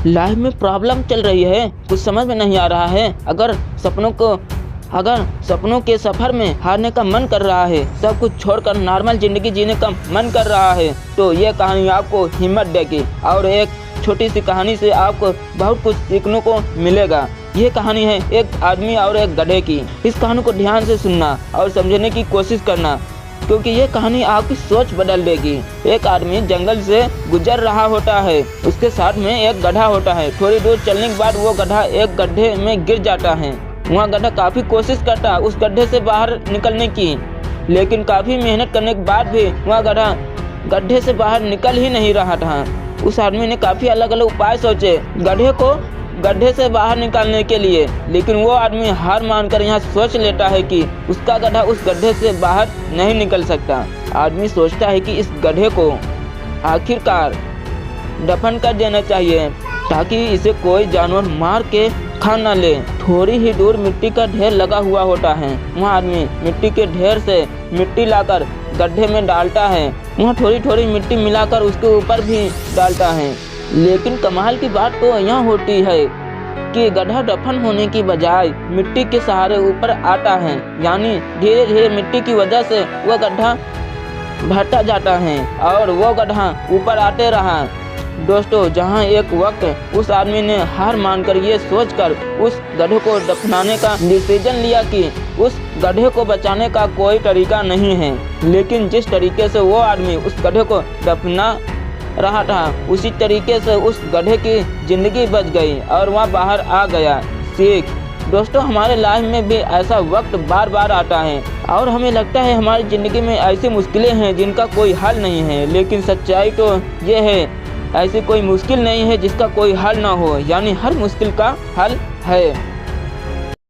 Life में problem चल रही है, कुछ समझ में नहीं आ रहा है। अगर सपनों के सफर में हारने का मन कर रहा है, सब कुछ छोड़कर नॉर्मल जिंदगी जीने का मन कर रहा है, तो ये कहानी आपको हिम्मत देगी और एक छोटी सी कहानी से आपको बहुत कुछ सीखने को मिलेगा। ये कहानी है एक आदमी और एक गधे की। इस कहानी को ध्यान से सुनना और समझने की कोशिश करना, क्योंकि ये कहानी आपकी सोच बदल देगी। एक आदमी जंगल से गुजर रहा होता है, उसके साथ में एक गधा होता है। थोड़ी दूर चलने के बाद वो गधा एक गड्ढे में गिर जाता है। वहाँ गधा काफ़ी कोशिश करता उस गड्ढे से बाहर निकलने की, लेकिन काफ़ी मेहनत करने के बाद भी वह गधा गड्ढे से बाहर निकल ही नहीं रहा था। उस आदमी ने काफ़ी अलग अलग उपाय सोचे गधे को गड्ढे से बाहर निकालने के लिए, लेकिन वो आदमी हार मानकर यहाँ सोच लेता है कि उसका गधा उस गड्ढे से बाहर नहीं निकल सकता। आदमी सोचता है कि इस गधे को आखिरकार दफन कर देना चाहिए ताकि इसे कोई जानवर मार के खा न ले। थोड़ी ही दूर मिट्टी का ढेर लगा हुआ होता है। वहाँ आदमी मिट्टी के ढेर से मिट्टी लाकर गड्ढे में डालता है। वहाँ थोड़ी थोड़ी मिट्टी मिलाकर उसके ऊपर भी डालता है। लेकिन कमाल की बात तो यहाँ होती है कि गधा दफन होने की बजाय मिट्टी के सहारे ऊपर आता है, यानी धीरे धीरे मिट्टी की वजह से वह गड्ढा भरता जाता है और वो गधा ऊपर आते रहा। दोस्तों, जहाँ एक वक्त उस आदमी ने हार मानकर ये सोचकर उस गधे को दफनाने का डिसीजन लिया कि उस गधे को बचाने का कोई तरीका नहीं है, लेकिन जिस तरीके से वो आदमी उस गधे को दफना रहा था, उसी तरीके से उस गधे की ज़िंदगी बच गई और वह बाहर आ गया। सीख दोस्तों, हमारे लाइफ में भी ऐसा वक्त बार बार आता है और हमें लगता है हमारी ज़िंदगी में ऐसी मुश्किलें हैं जिनका कोई हल नहीं है, लेकिन सच्चाई तो ये है ऐसी कोई मुश्किल नहीं है जिसका कोई हल ना हो, यानी हर मुश्किल का हल है।